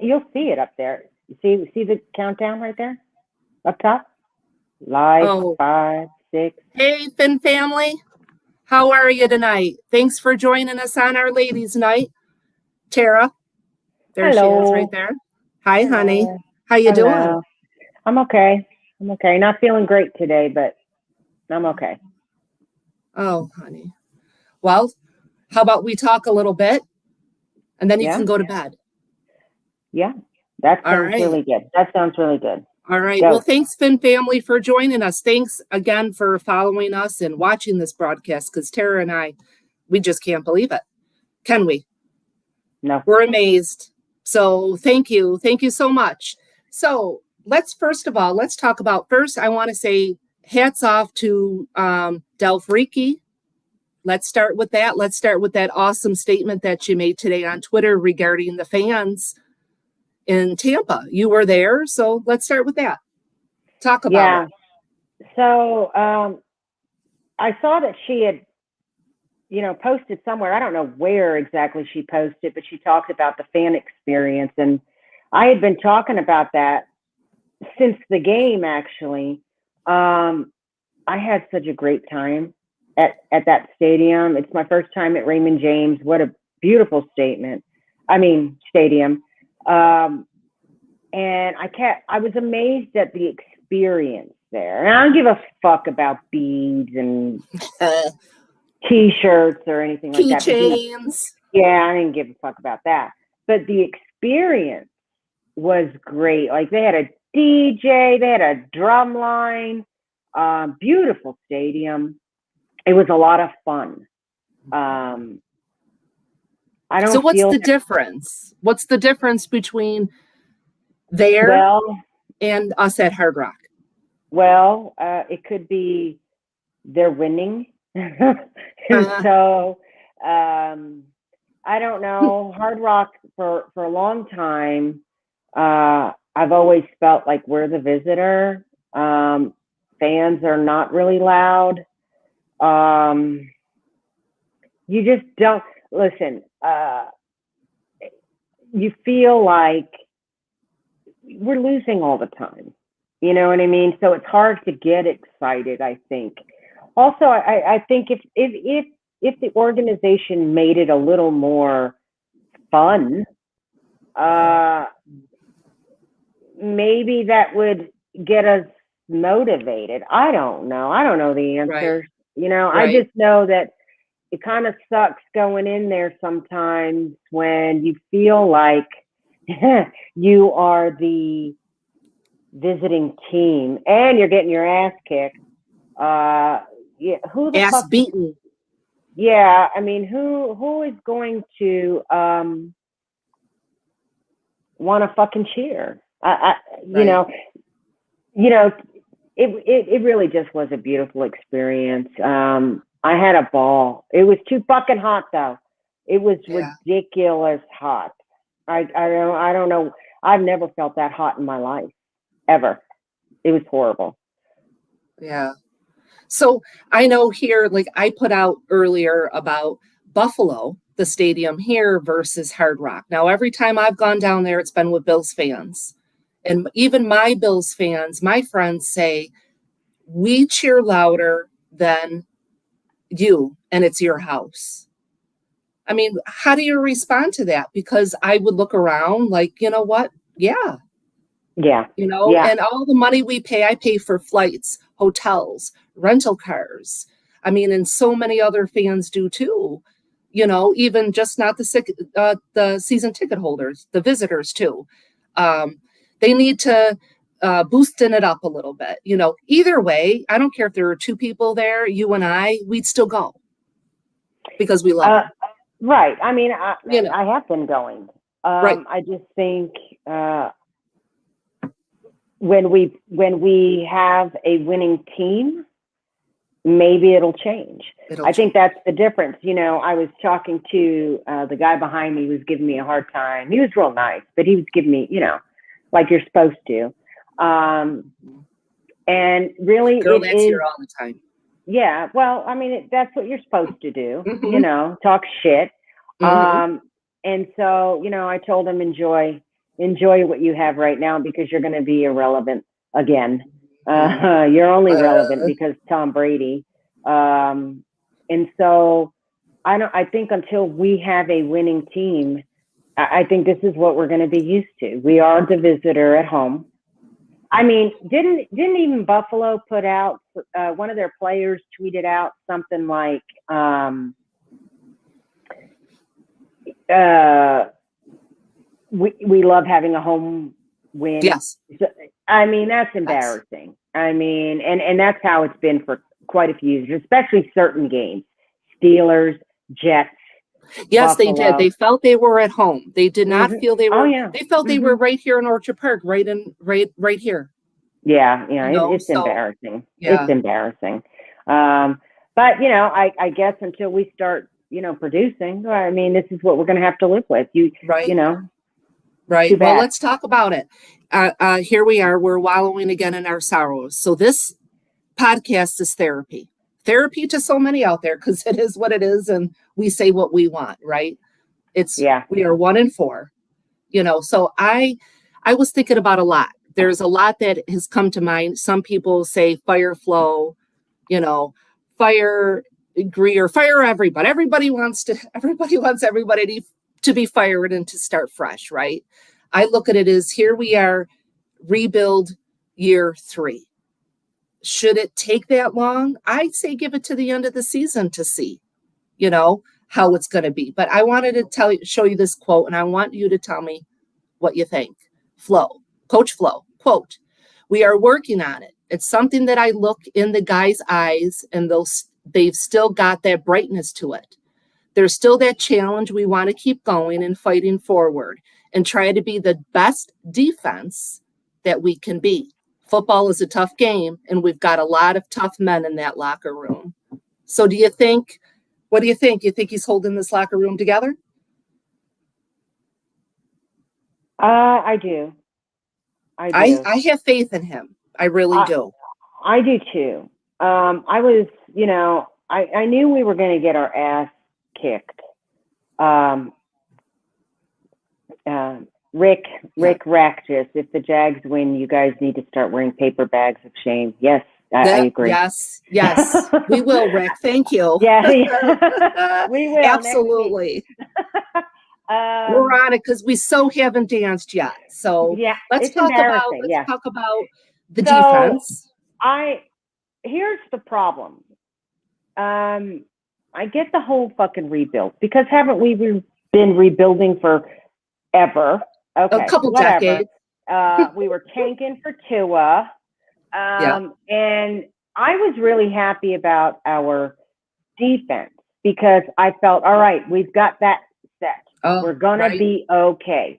You'll see it up there. See the countdown right there up top? Live, 5, 6. Hey, Phin family. How are you tonight? Thanks for joining us on our ladies' night. Tara. There Hello. she is right there. Hi, Hello. honey. How you doing? I'm okay. Not feeling great today, but I'm okay. Oh, honey. Well, how about we talk a little bit and then you can go to bed? Yeah. That sounds really good. All right. Well, thanks, Phin family, for joining us. Thanks again for following us and watching this broadcast, because Tara and I, we just can't believe it. Can we? No. We're amazed. So thank you. Thank you so much. So let's talk about, first, I want to say hats off to Delph Riki. Let's start with that. Let's start with that awesome statement that you made today on Twitter regarding the fans in Tampa. You were there, so let's start with that. Talk about it. So I saw that she had, posted somewhere. I don't know where exactly she posted, but she talked about the fan experience. And I had been talking about that since the game, actually. I had such a great time at that stadium. It's my first time at Raymond James. What a beautiful stadium. And I was amazed at the experience there. And I don't give a fuck about beads and T-shirts or anything like that. Keychains. Yeah, I didn't give a fuck about that. But the experience was great. Like, they had a DJ, they had a drum line, beautiful stadium. It was a lot of fun. So what's the difference? What's the difference between there and us at Hard Rock? Well, it could be they're winning. So I don't know. Hard Rock for a long time, I've always felt like we're the visitor. Fans are not really loud. You just don't listen. You feel like we're losing all the time. You know what I mean? So it's hard to get excited, I think. Also, I think if the organization made it a little more fun, maybe that would get us motivated. I don't know. I don't know the answers. Right. I just know that it kind of sucks going in there sometimes when you feel like you are the visiting team and you're getting your ass kicked. Who the ass beaten? Yeah, I mean, who is going to want to fucking cheer? It really just was a beautiful experience. I had a ball. It was too fucking hot though. It was ridiculous hot. I don't know. I've never felt that hot in my life, ever. It was horrible. Yeah. So I know here, like I put out earlier about Buffalo, the stadium here versus Hard Rock. Now, every time I've gone down there, it's been with Bills fans. And even my Bills fans, my friends say, we cheer louder than you, and it's your house. I mean, how do you respond to that? Because I would look around like, you know what? Yeah. And all the money we pay, I pay for flights, hotels, rental cars. I mean, and so many other fans do too. Even just not the season ticket holders, the visitors too. They need to boosting it up a little bit. Either way, I don't care if there are two people there, you and I, we'd still go because we love it. Right. I mean, I have been going. Right. I just think when we have a winning team, maybe it'll change. I think that's the difference. I was talking to the guy behind me who was giving me a hard time. He was real nice, but he was giving me, like you're supposed to. And really, girl, that's here all the time. Yeah, well, I mean, that's what you're supposed to do. Talk shit. And so, I told him enjoy enjoy what you have right now because you're going to be irrelevant again. You're only relevant because Tom Brady. And so I think until we have a winning team, I think this is what we're going to be used to. We are the visitor at home. I mean, didn't even Buffalo put out, one of their players tweeted out something like, we love having a home win. Yes. I mean, that's embarrassing. I mean, and that's how it's been for quite a few years, especially certain games. Steelers, Jets. Yes, Buffalo. they did. They felt they were at home. They did not feel they were. Oh, yeah. They felt they were right here in Orchard Park, right here. Yeah, it's embarrassing. Yeah. It's embarrassing. But I guess until we start, producing, I mean, this is what we're going to have to live with. Right. Right. Well, let's talk about it. Here we are. We're wallowing again in our sorrows. So this podcast is therapy to so many out there because it is what it is, and we say what we want, right? We are 1-4, So I was thinking about a lot. There's a lot that has come to mind. Some people say fire flow, fire Greer, fire everybody. Everybody wants everybody to be fired and to start fresh, right? I look at it as here we are, rebuild year 3. Should it take that long? I'd say give it to the end of the season to see, how it's going to be. But I wanted to show you this quote, and I want you to tell me what you think. Coach Flo, quote, "We are working on it. It's something that I look in the guys' eyes, and they've still got that brightness to it. There's still that challenge. We want to keep going and fighting forward and try to be the best defense that we can be. Football is a tough game, and we've got a lot of tough men in that locker room." So what do you think? You think he's holding this locker room together? I do. I have faith in him. I really do. I do too. I was, I knew we were going to get our ass kicked. Rick racked us. If the Jags win, you guys need to start wearing paper bags of shame. Yes, I agree. Yes, we will, Rick. Thank you. Yeah. We will. Absolutely. We're on it because we so haven't danced yet. So let's talk about the defense. Here's the problem. I get the whole fucking rebuild because haven't we been rebuilding forever? Okay, a couple decades. We were tanking for Tua. And I was really happy about our defense because I felt, all right, we've got that set. We're going to be okay.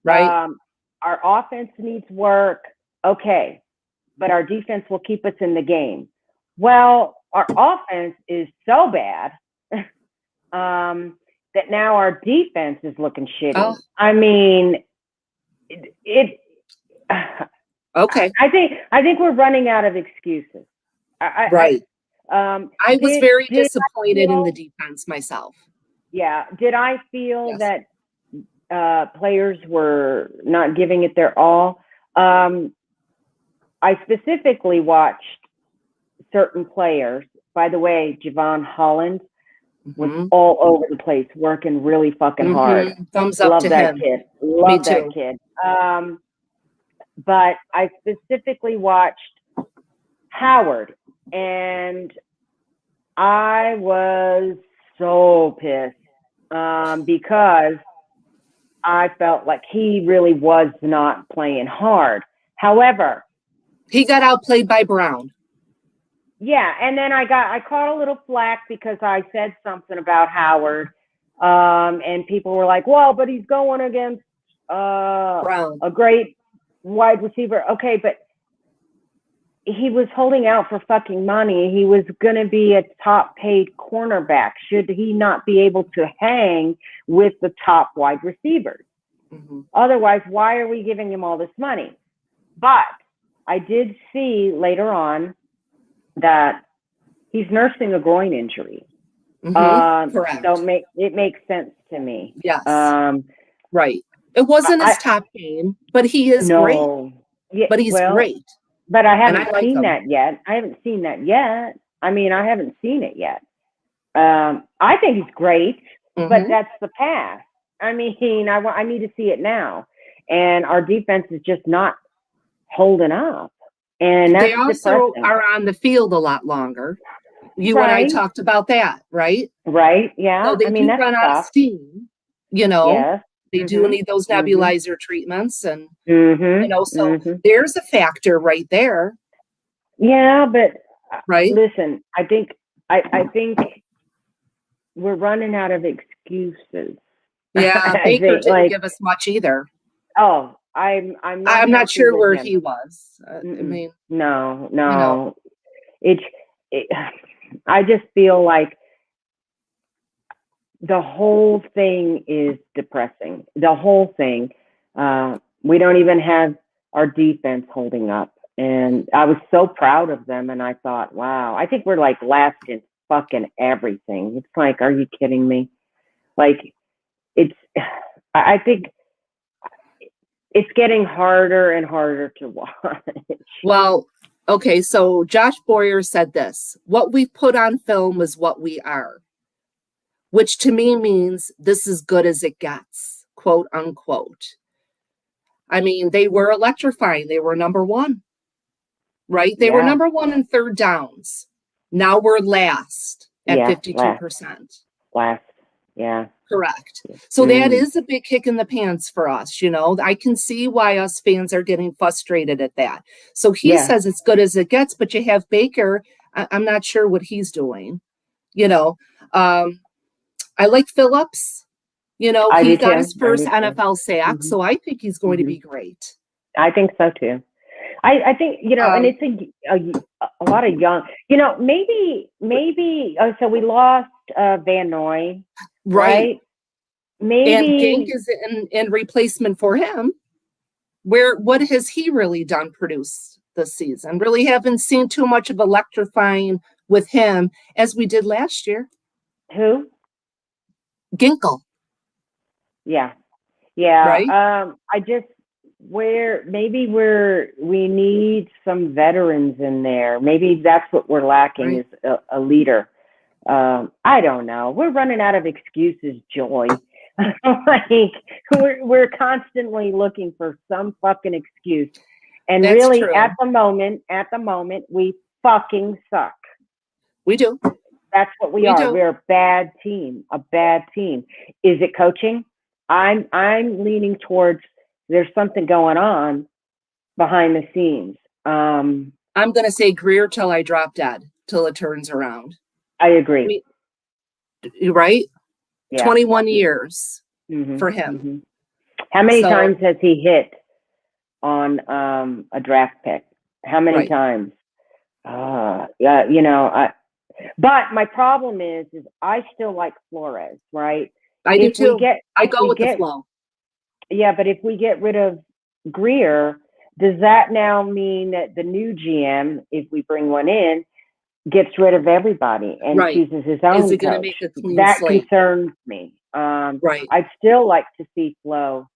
Right. Our offense needs work. Okay. But our defense will keep us in the game. Well, our offense is so bad that now our defense is looking shitty. I mean, okay. I think we're running out of excuses. I was very disappointed in the defense myself. Yeah. Did I feel that players were not giving it their all? I specifically watched certain players. By the way, Javon Holland was all over the place, working really fucking hard. Thumbs up to him. Kid. Love that kid. But I specifically watched Howard, and I was so pissed because I felt like he really was not playing hard. However, he got outplayed by Brown. Yeah, and then I caught a little flack because I said something about Howard, and people were like, "Well, but he's going against Brown, a great wide receiver." Okay, but he was holding out for fucking money. He was going to be a top-paid cornerback. Should he not be able to hang with the top wide receivers? Otherwise, why are we giving him all this money? But I did see later on that he's nursing a groin injury. Correct. So it makes sense to me. Yes. Right. It wasn't his top game, but he is great. No. Yeah, But he's great. But I And I haven't like seen him. that yet. I haven't seen that yet. I mean, I haven't seen it yet. I think he's great, but that's the past. I mean, I need to see it now. And our defense is just not holding up. And that's they also depressing. are on the field a lot longer. You and I talked about that, right? Right. Yeah. So they do run out of steam, you know. Yes. They do need those nebulizer treatments, and you know, so there's a factor right there. Yeah, but right. Listen, I think we're running out of excuses. Yeah, Baker didn't give us much either. Oh, I'm not sure where he was. I mean, no. You know. I just feel like the whole thing is depressing. The whole thing. We don't even have our defense holding up. And I was so proud of them. And I thought, wow, I think we're like last in fucking everything. It's like, are you kidding me? Like, I think it's getting harder and harder to watch. Well, okay, so Josh Boyer said this: what we put on film is what we are, which to me means this is good as it gets, quote unquote. I mean, they were electrifying. They were number one, right? They were number one in third downs. Now we're last at 52%. Last, yeah. Correct. So that is a big kick in the pants for us. You know, I can see why us fans are getting frustrated at that. So he says it's good as it gets, but you have Baker. I'm not sure what he's doing. You know, I like Phillips. You know, he got his first NFL sack, so I think he's going to be great. I think so too. I think, you know, and it's a lot of young, you know, maybe, so we lost Van Noy. Right. Maybe. And Gink is in replacement for him. What has he really done produced this season? Really haven't seen too much of electrifying with him as we did last year. Who? Ginkle. Yeah. Right? We need some veterans in there. Maybe that's what we're lacking, is a leader. I don't know. We're running out of excuses, Joy. Like we're constantly looking for some fucking excuse. And that's really true. at the moment, we fucking suck. We do. That's what we are. We're a bad team. Is it coaching? I'm leaning towards there's something going on behind the scenes. I'm gonna say Greer till I drop dead, till it turns around. I agree. Right? Yeah. 21 years for him. Mm-hmm. How many times has he hit on a draft pick? How many times? Yeah, you know, but my problem is I still like Flores, right? I do too. I go with the flow. Yeah, but if we get rid of Greer, does that now mean that the new GM, if we bring one in, gets rid of everybody and chooses his own Is it coach? Gonna make a clean that slate? Concerns me. I'd still like to see Flo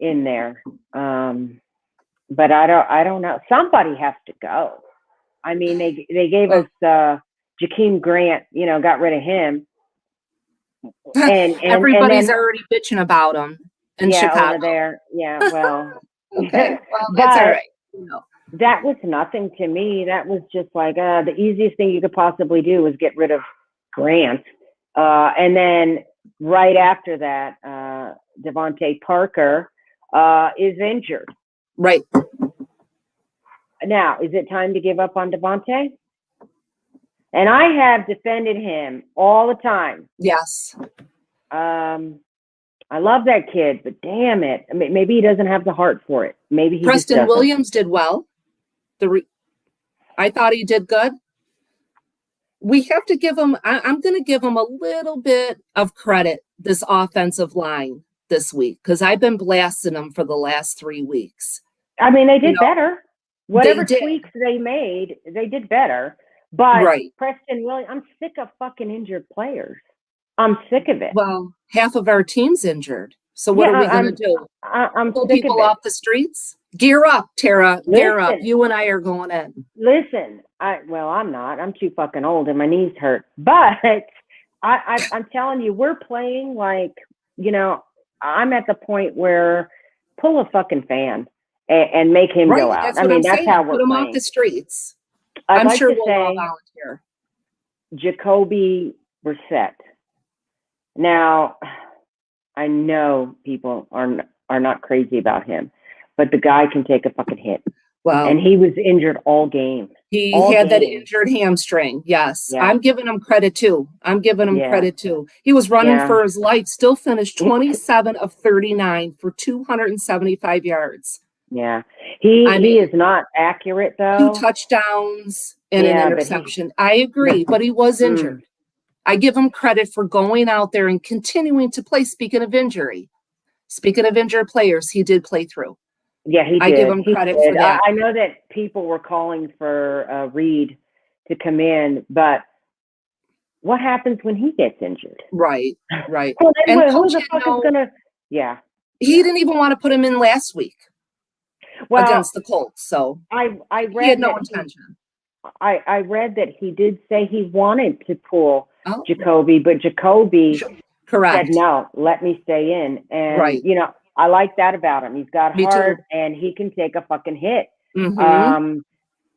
in there, but I don't know. Somebody has to go. I mean, they gave us Jakeem Grant. You know, got rid of him, and everybody's already bitching about him in Chicago. Over there. Yeah, well, okay, well, that's all right. No. That was nothing to me. That was just like the easiest thing you could possibly do was get rid of Grant. And then right after that, Devontae Parker is injured. Right. Now, is it time to give up on Devontae? And I have defended him all the time. Yes. I love that kid, but damn it. I mean, maybe he doesn't have the heart for it. Maybe he Preston Williams did well. I thought he did good. We have to give him, I'm going to give him a little bit of credit, this offensive line this week, because I've been blasting them for the last 3 weeks. I mean, they did better. Whatever tweaks they made, they did better. But Preston Williams, I'm sick of fucking injured players. I'm sick of it. Well, half of our team's injured. So what are we going to do? I'm Pull sick people of it. off the streets? Gear up, Tara. Gear up. Listen. You and I are going in. Listen, I'm not. I'm too fucking old and my knees hurt. But I'm telling you, we're playing like, I'm at the point where pull a fucking fan and make him go out. That's what I'm saying. How we're Put him playing. off the streets. I'd I'm like sure to we'll all say volunteer. Jacoby Brissett. Now, I know people are not crazy about him, but the guy can take a fucking hit. Wow. And he was injured all game. He had that injured hamstring. Yes. Yeah. I'm giving him credit too. He was running for his life, still finished 27 of 39 for 275 yards. Yeah. He is not accurate though. 2 touchdowns and an interception. I agree, but he was injured. I give him credit for going out there and continuing to play. Speaking of injured players, he did play through. Yeah, he did. I give him credit for that. I know that people were calling for Reed to come in, but what happens when he gets injured? Right. Well, then who the fuck is gonna? Yeah. He didn't even want to put him in last week against the Colts. So I read he had no intention. I read that he did say he wanted to pull Jacoby, but Jacoby said no, let me stay in. And I like that about him. He's got heart and he can take a fucking hit. Mm-hmm.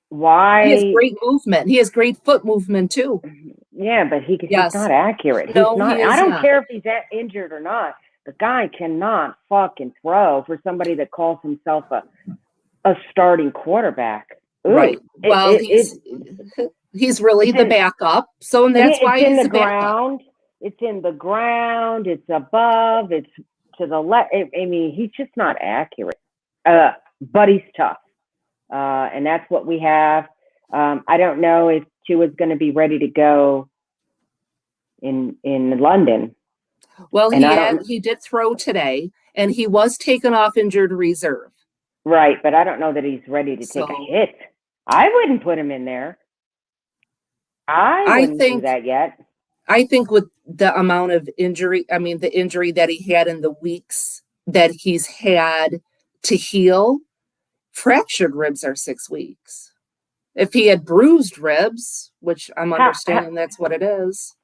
Why? He has great movement. He has great foot movement too. Yeah, but he's not accurate. No, I don't care if he's injured or not. The guy cannot fucking throw for somebody that calls himself a starting quarterback. Ooh, right. Well, he's really the backup. So and that's why he's in the ground. It's in the ground. It's above. It's to the left. I mean, he's just not accurate. But he's tough. And that's what we have. I don't know if Tua's going to be ready to go in London. Well, he did throw today, and he was taken off injured reserve. Right, but I don't know that he's ready to take a hit. I wouldn't put him in there. I wouldn't do that yet. I think with the amount of injury, the injury that he had in the weeks that he's had to heal, fractured ribs are 6 weeks. If he had bruised ribs, which I'm understanding that's what it is.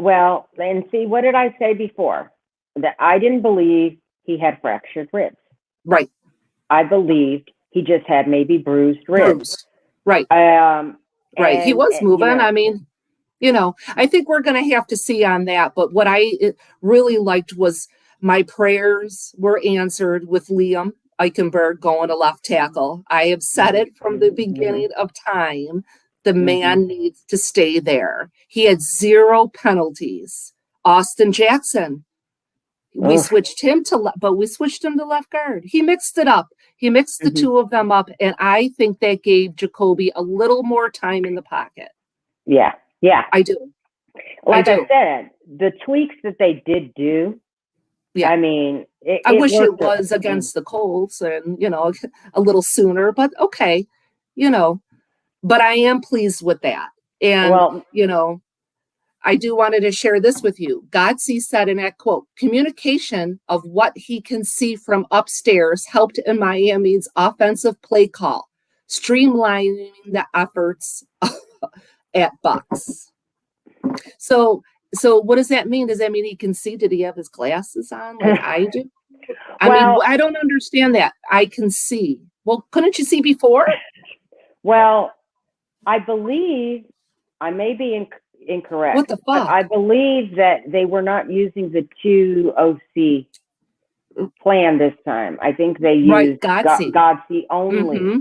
Well, and see, what did I say before? That I didn't believe he had fractured ribs. Right. I believed he just had maybe bruised ribs. Right. Right. He was moving. I think we're going to have to see on that. But what I really liked was my prayers were answered with Liam Eichenberg going to left tackle. I have said it from the beginning of time. The man needs to stay there. He had 0 penalties. Austin Jackson. We switched him to left guard. He mixed it up. He mixed the two of them up, and I think that gave Jacoby a little more time in the pocket. Yeah, I do. I said, the tweaks that they did do. Yeah, I mean, I wish it was against the Colts and a little sooner, but okay, But I am pleased with that, and I do wanted to share this with you. Godsey said in that quote, communication of what he can see from upstairs helped in Miami's offensive play call, streamlining the efforts at Bucks. So what does that mean? Does that mean he can see? Did he have his glasses on like I do? I don't understand that. I can see. Well, couldn't you see before? Well, I believe I may be incorrect. What the fuck? I believe that they were not using the 2 OC plan this time. I think they used Godsey only. Mm-hmm.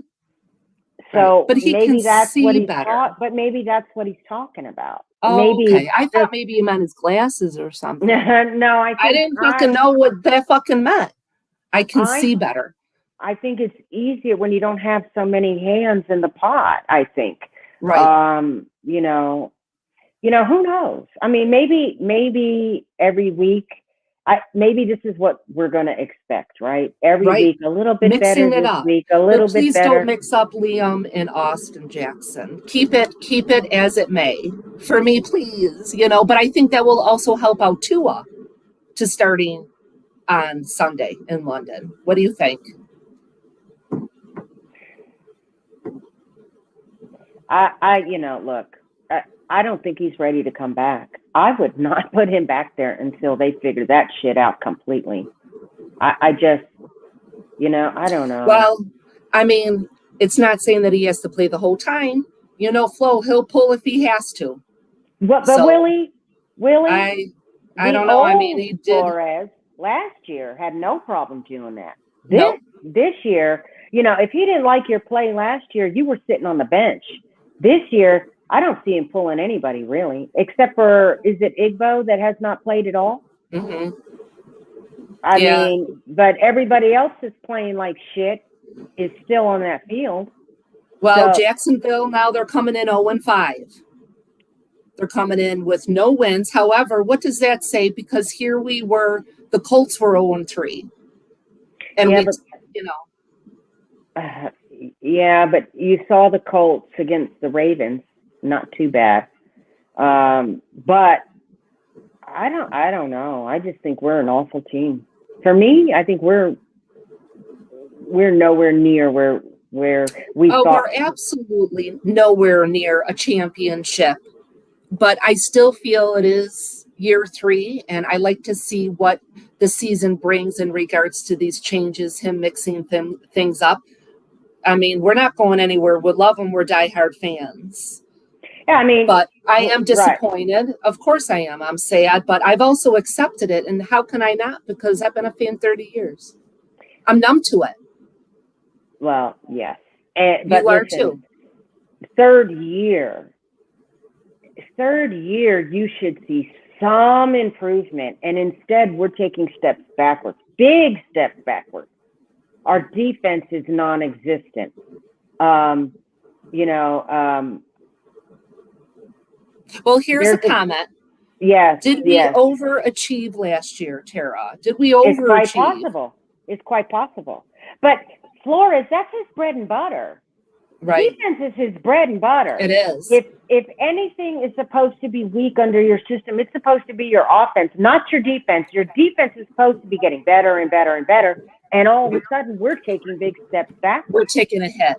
So but maybe that's what he's but maybe that's what he's talking about. Oh, okay. I thought maybe he meant his glasses or something. No, I didn't fucking know what that fucking meant. I can see better. I think it's easier when you don't have so many hands in the pot, I think. Right. Who knows? I mean, maybe every week, maybe this is what we're going to expect, right? Every week, a little bit mixing better. It up. Week, a little bit better. Please don't mix up Liam and Austin Jackson. Keep it as it may. For me, please. But I think that will also help out Tua to starting on Sunday in London. What do you think? Look, I don't think he's ready to come back. I would not put him back there until they figure that shit out completely. I just, I don't know. Well, I mean, it's not saying that he has to play the whole time. Flo, he'll pull if he has to. But So, Willie, I don't know. I mean, he did. Flores last year had no problem doing that. This year, if he didn't like your play last year, you were sitting on the bench. This year, I don't see him pulling anybody really, except for, is it Igbo that has not played at all? Mm-hmm. I mean, but everybody else is playing like shit, is still on that field. Well, so, Jacksonville, now they're coming in 0-5. They're coming in with no wins. However, what does that say? Because here we were, the Colts were 0-3. And but you saw the Colts against the Ravens. Not too bad. But I don't know. I just think we're an awful team. For me, I think we're nowhere near where we thought. We're absolutely nowhere near a championship. But I still feel it is year 3, and I like to see what the season brings in regards to these changes, him mixing things up. I mean, we're not going anywhere. We love him. We're diehard fans. Yeah, I mean, but I am disappointed. Right. Of course I am. I'm sad, but I've also accepted it. And how can I not? Because I've been a fan 30 years. I'm numb to it. Well, yes. But you are too. Third year, you should see some improvement. And instead, we're taking steps backwards, big steps backwards. Our defense is non-existent. Well, here's a comment. Yes. Did we overachieve last year, Tara? Did we overachieve? It's quite possible. But Flores, that's his bread and butter. Right. Defense is his bread and butter. It is. If anything is supposed to be weak under your system, it's supposed to be your offense, not your defense. Your defense is supposed to be getting better and better and better. And all of a sudden, we're taking big steps back. We're taking a hit.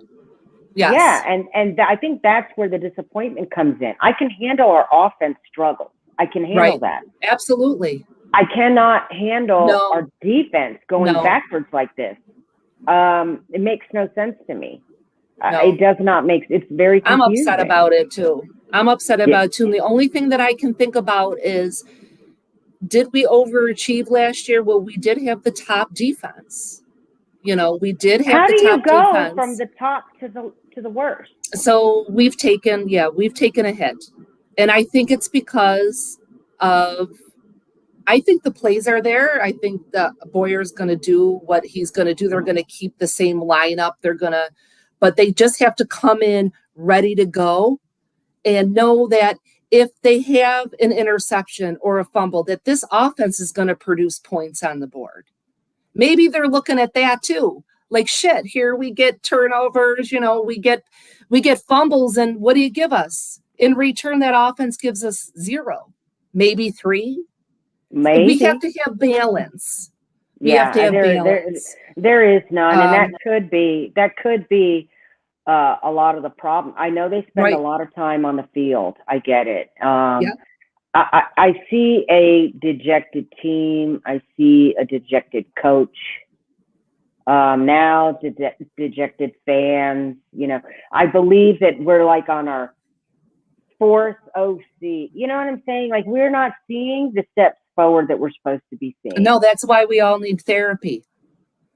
Yes. Yeah, and I think that's where the disappointment comes in. I can handle our offense struggles. I can handle that. Absolutely. I cannot handle our defense going backwards like this. It makes no sense to me. It does not make. It's very confusing. I'm upset about it too. And the only thing that I can think about is, did we overachieve last year? Well, we did have the top defense. We did have the top defense. How do you go from the top to the worst? So we've taken a hit. And I think it's because of, I think the plays are there. I think that Boyer's going to do what he's going to do. They're going to keep the same lineup. But they just have to come in ready to go and know that if they have an interception or a fumble, that this offense is going to produce points on the board. Maybe they're looking at that too. Like, shit, here we get turnovers, we get fumbles, and what do you give us? In return, that offense gives us 0, maybe 3. Maybe. We have to have balance. We have to have balance. There is none, and that could be a lot of the problem. I know they spend a lot of time on the field. I get it. I see a dejected team. I see a dejected coach. Now dejected fans. I believe that we're like on our 4th OC. You know what I'm saying? Like, we're not seeing the steps forward that we're supposed to be seeing. No, that's why we all need therapy.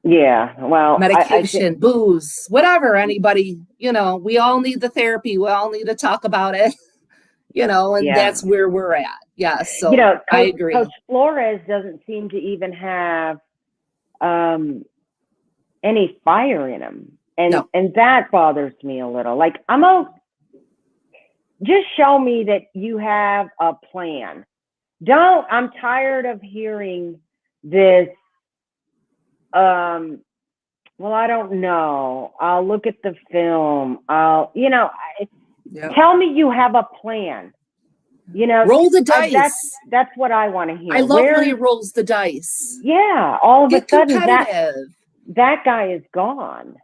Yeah, well, medication, booze, whatever. Anybody, we all need the therapy. We all need to talk about it. And that's where we're at. Yeah, so I agree. Coach Flores doesn't seem to even have any fire in him, and that bothers me a little. Like, just show me that you have a plan. I'm tired of hearing this. Well, I don't know. I'll look at the film. Tell me you have a plan. Roll the dice. That's what I want to hear. I love when he rolls the dice. Yeah, all of a sudden competitive. that guy is gone.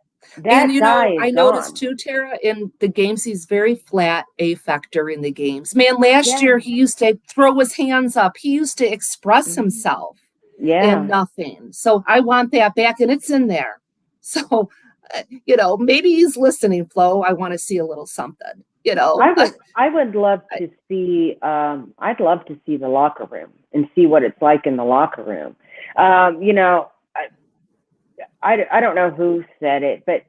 I noticed too, Tara, in the games, he's very flat affector in the games. Man, last year he used to throw his hands up. He used to express himself. And nothing. So I want that back, and it's in there. So, maybe he's listening, Flo. I want to see a little something. I would love to see. I'd love to see the locker room and see what it's like in the locker room. I don't know who said it, but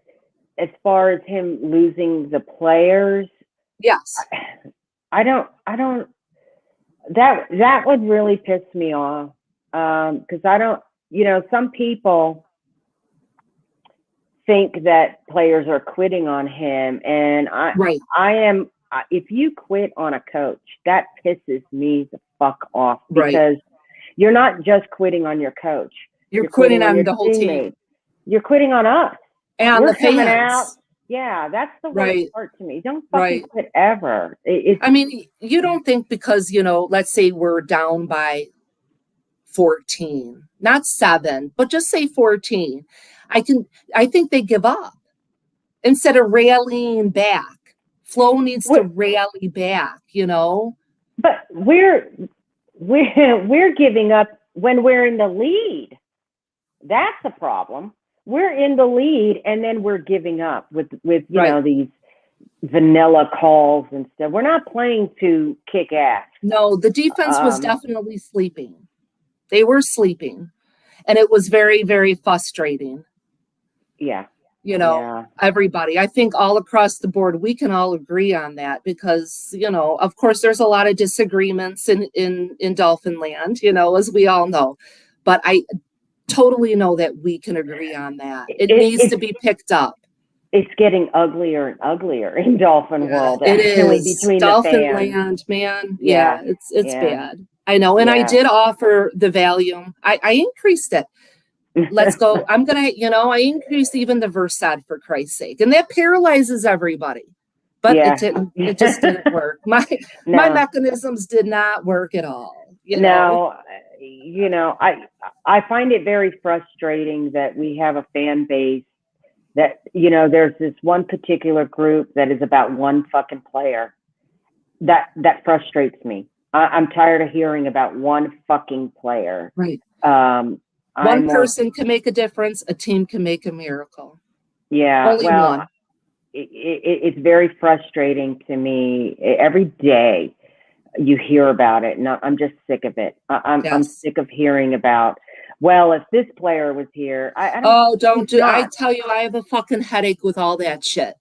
as far as him losing the players, yes, I don't. That would really piss me off. Because I don't, some people think that players are quitting on him, and I am. If you quit on a coach, that pisses me the fuck off, because you're not just quitting on your coach. You're quitting on the whole team. You're quitting on us. And we're the fans. Coming out. Yeah, that's the worst part to me. Don't fucking quit ever. You don't think because, let's say we're down by 14, not 7, but just say 14. I think they give up instead of rallying back. Flo needs to rally back, But we're giving up when we're in the lead. That's a problem. We're in the lead, and then we're giving up with these vanilla calls and stuff. We're not playing to kick ass. No, the defense was definitely sleeping. They were sleeping, and it was very, very frustrating. Yeah. Everybody, I think all across the board, we can all agree on that, because, of course, there's a lot of disagreements in Dolphin land, as we all know, but I totally know that we can agree on that. It needs to be picked up. It's getting uglier and uglier in Dolphin world. It is. Between Dolphin the fans. land, man. Yeah, it's bad. I know. And I did offer the Valium. I increased it. Let's go. I'm going to, I increased even the Versed, for Christ's sake. And that paralyzes everybody. But it just didn't work. My mechanisms did not work at all. No, I find it very frustrating that we have a fan base that, there's this one particular group that is about one fucking player. That frustrates me. I'm tired of hearing about one fucking player. Right. One person can make a difference. A team can make a miracle. Yeah. Only one. It's very frustrating to me. Every day you hear about it, and I'm just sick of it. I'm sick of hearing about, well, if this player was here, I tell you, I have a fucking headache with all that shit.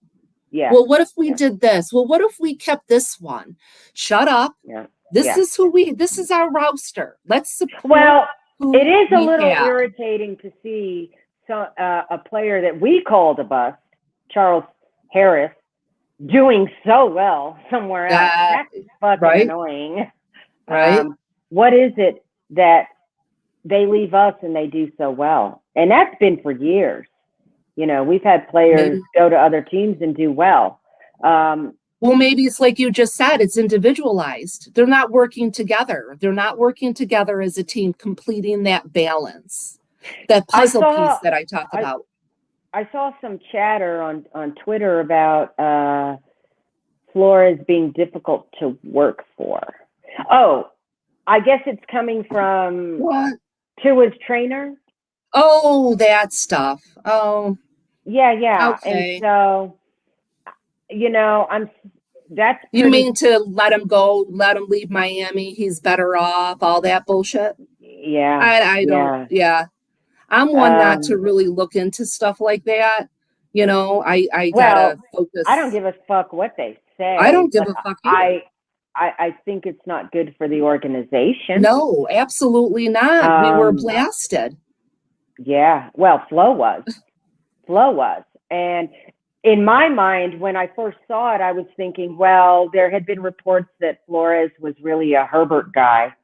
Yeah. Well, what if we did this? Well, what if we kept this one? Shut up. Yeah. This is our roster. Let's support. Well, it is a little irritating to see a player that we called a bust, Charles Harris, doing so well somewhere else. That's fucking annoying. Right. What is it that they leave us and they do so well? And that's been for years. We've had players go to other teams and do well. Well, maybe it's like you just said, it's individualized. They're not working together. They're not working together as a team, completing that balance, that puzzle piece that I talk about. I saw some chatter on Twitter about Flores being difficult to work for. Oh, I guess it's coming from Tua's trainer. Oh, that stuff. Oh, yeah. Okay. And so, you mean to let him go, let him leave Miami? He's better off, all that bullshit. Yeah. I don't. Yeah. I'm one not to really look into stuff like that. I gotta focus. I don't give a fuck what they say. I don't give a fuck either. I think it's not good for the organization. No, absolutely not. We were blasted. Yeah. Well, Flo was. And in my mind, when I first saw it, I was thinking, well, there had been reports that Flores was really a Herbert guy.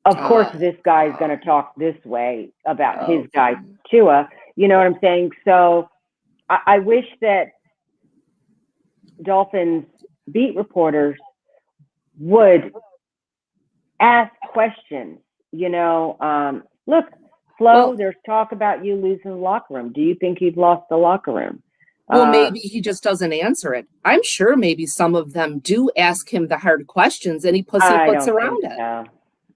Of course, this guy's going to talk this way about his guy, Tua. You know what I'm saying? So I wish that Dolphins beat reporters would ask questions. Look, Flo, there's talk about you losing the locker room. Do you think you've lost the locker room? Well, maybe he just doesn't answer it. I'm sure maybe some of them do ask him the hard questions and he pussyfoots around it. So.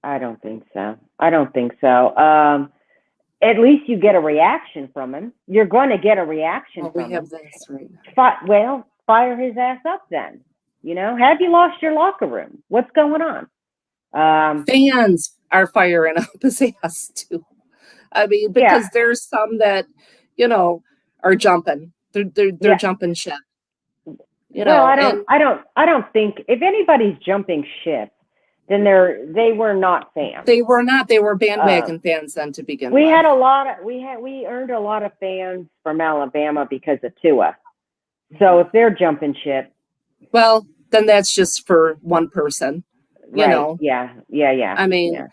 I don't think so. At least you get a reaction from him. You're going to get a reaction from him. We have this right now. Fire his ass up then. Have you lost your locker room? What's going on? Fans are firing up his ass too. I mean, because there's some that, are jumping. They're jumping ship. I don't think if anybody's jumping ship, then they were not fans. They were not. They were bandwagon fans then to begin with. We earned a lot of fans from Alabama because of Tua. So if they're jumping ship, well, then that's just for one person. You know. Yeah. I mean,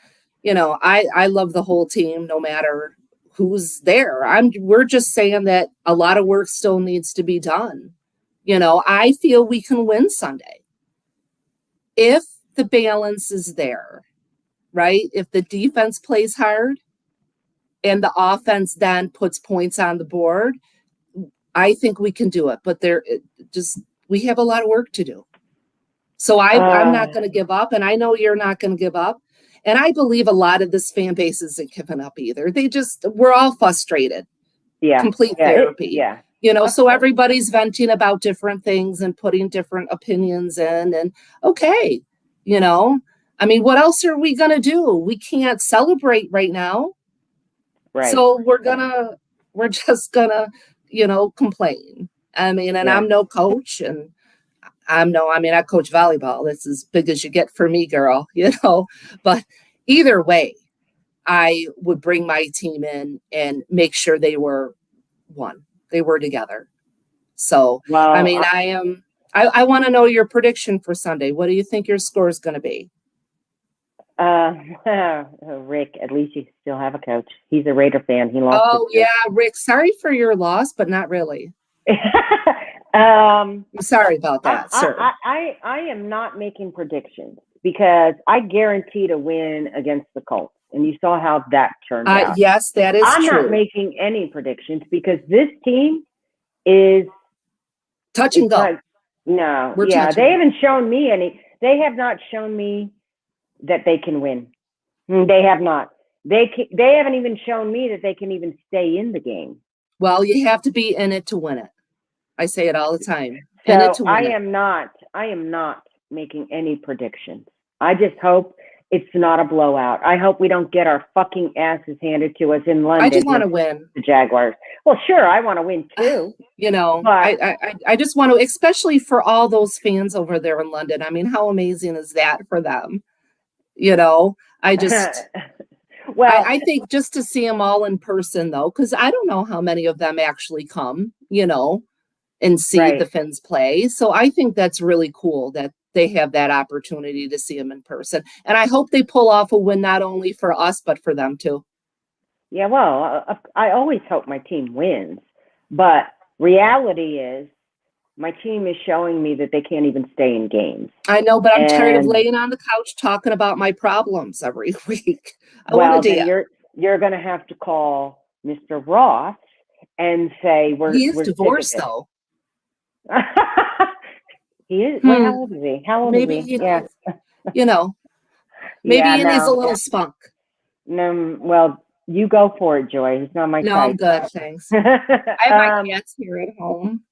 I love the whole team, no matter who's there. We're just saying that a lot of work still needs to be done. I feel we can win Sunday if the balance is there, right? If the defense plays hard and the offense then puts points on the board, I think we can do it. But we have a lot of work to do. So I'm not going to give up, and I know you're not going to give up. And I believe a lot of this fan base isn't giving up either. We're all frustrated. Yeah. Complete therapy. So everybody's venting about different things and putting different opinions in. And okay, I mean, what else are we going to do? We can't celebrate right now. Right. So we're just going to, complain. I mean, and I'm no coach, and I coach volleyball. That's as big as you get for me, girl, but either way, I would bring my team in and make sure they were one. They were together. So, I mean, I want to know your prediction for Sunday. What do you think your score is going to be? Rick, at least you still have a coach. He's a Raider fan. He lost. Oh, yeah, Rick. Sorry for your loss, but not really. I'm sorry about that, sir. I am not making predictions because I guaranteed a win against the Colts. And you saw how that turned out. Yes, that is true. I'm not making any predictions because this team is touch and go. No, they haven't shown me any. They have not shown me that they can win. They have not. They haven't even shown me that they can even stay in the game. Well, you have to be in it to win it. I say it all the time. So I am not making any predictions. I just hope it's not a blowout. I hope we don't get our fucking asses handed to us in London. I just want to win. The Jaguars. Well, sure, I want to win too. But I just want to, especially for all those fans over there in London. I mean, how amazing is that for them? I just, I think just to see them all in person though, because I don't know how many of them actually come, and see the Finns play. So I think that's really cool that they have that opportunity to see them in person. And I hope they pull off a win, not only for us, but for them too. Yeah, well, I always hope my team wins. But reality is my team is showing me that they can't even stay in games. I know, but I'm tired of laying on the couch talking about my problems every week. You're going to have to call Mr. Ross and say he is divorced though. He is. Well, how old is he? Maybe he? Maybe he needs a little spunk. No, well, you go for it, Joy. He's not my type. No, I'm good, thanks. I have my cats here at home.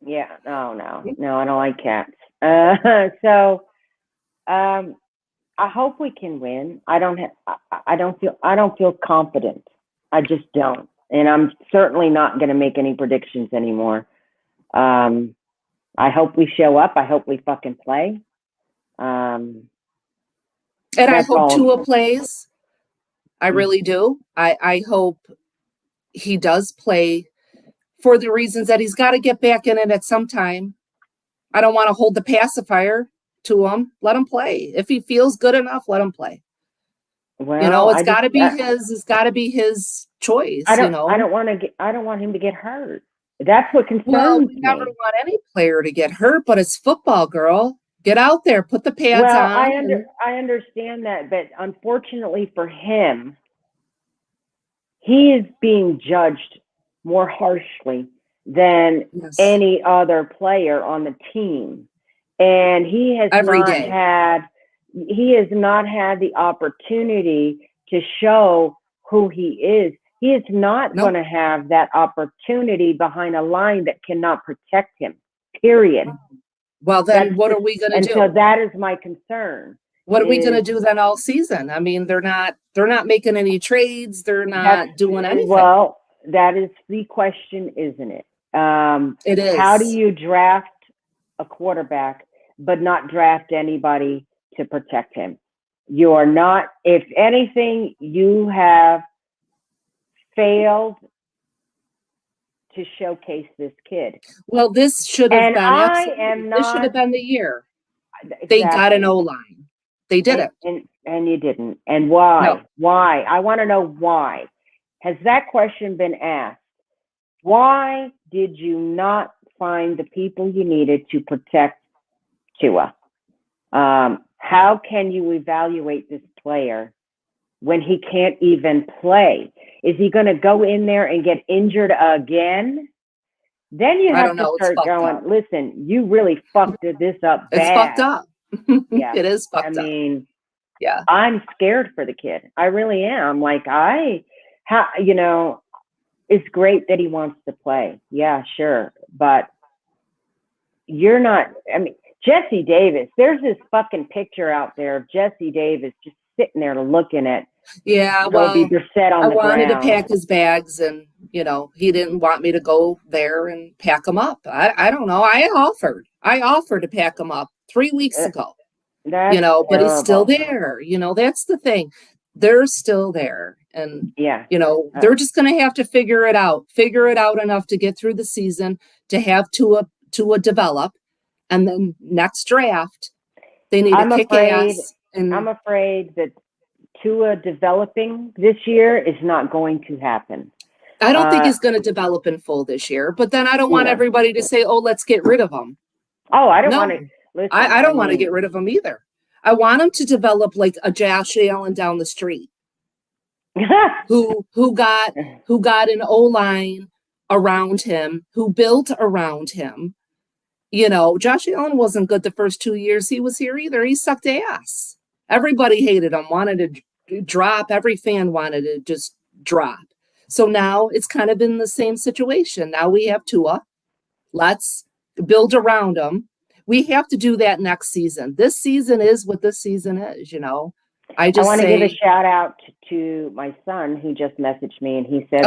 Yeah. No, I don't like cats. So, I hope we can win. I don't feel confident. I just don't, and I'm certainly not going to make any predictions anymore. I hope we show up. I hope we fucking play. And I hope Tua plays. I really do. I hope he does play for the reasons that he's got to get back in it at some time. I don't want to hold the pacifier to him. Let him play. If he feels good enough, let him play. Well, it's got to be his. It's got to be his choice. I don't want him to get hurt. That's what concerns me. We never want any player to get hurt, but it's football, girl. Get out there, put the pads Well, on. I understand that, but unfortunately for him, he is being judged more harshly than Yes. any other player on the team. And he has Every day. he has not had the opportunity to show who he is. He is not going to have that opportunity behind a line that cannot protect him, period. Well, then what are we going to do? And so that is my concern. What are we going to do then all season? I mean, they're not making any trades. They're not doing anything. Well, that is the question, isn't it? It is. How do you draft a quarterback but not draft anybody to protect him? You are not, if anything, you have failed to showcase this kid. Well, this should have been this should have been the year. Exactly. They got an O-line. They did it. And you didn't. And why? No. Why? I want to know why. Has that question been asked? Why did you not find the people you needed to protect Tua? How can you evaluate this player when he can't even play? Is he going to go in there and get injured again? Then you have to start going, listen, you really fucked this up bad. It's fucked up. Yeah. It is fucked up. I mean, yeah, I'm scared for the kid. I really am. Like, it's great that he wants to play. Yeah, sure. But you're not, I mean, Jesse Davis, there's this fucking picture out there of Jesse Davis just sitting there looking at Jacoby Brissett on the ground. I wanted to pack his bags and, he didn't want me to go there and pack them up. I don't know. I offered to pack them up 3 weeks ago, but terrible. He's still there. That's the thing. They're still there. And, they're just going to have to figure it out enough to get through the season, to have Tua develop. And then next draft, they need to kick ass. And I'm afraid that Tua developing this year is not going to happen. I don't think he's going to develop in full this year, but then I don't want everybody to say, oh, let's get rid of him. Oh, I don't want to. Listen, I don't want to get rid of him either. I want him to develop like a Josh Allen down the street who got an O-line around him, who built around him. Josh Allen wasn't good the first 2 years he was here either. He sucked ass. Everybody hated him, wanted to drop. Every fan wanted to just drop. So now it's kind of in the same situation. Now we have Tua. Let's build around him. We have to do that next season. This season is what this season is, I want to give a shout out to my son who just messaged me, and he said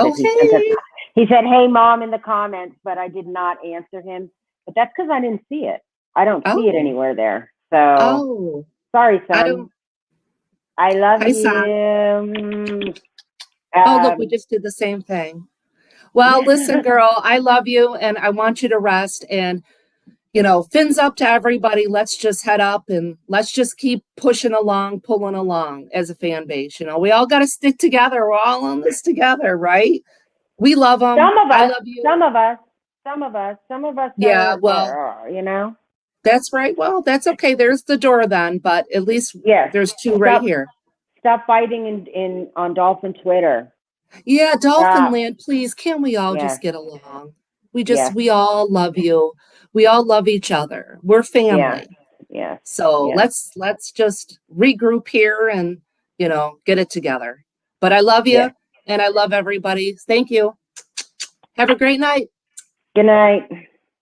he said, "Hey, Mom," in the comments, but I did not answer him. But that's because I didn't see it. I don't see it anywhere there. So sorry, son. I love you. Son. Look, we just did the same thing. Well, listen, girl, I love you, and I want you to rest. And, fins up to everybody. Let's just head up, and let's just keep pushing along, pulling along as a fan base. We all got to stick together. We're all in this together, right? We love them. Some of us. I love you. Some of us. Yeah, well, that's right. Well, that's okay. There's the door then, but at least there's two right here. Stop fighting on Dolphin Twitter. Yeah, Dolphin Land, please. Can't we all just get along? We all love you. We all love each other. We're family. Yeah. So let's just regroup here and, get it together. But I love you and I love everybody. Thank you. Have a great night. Good night.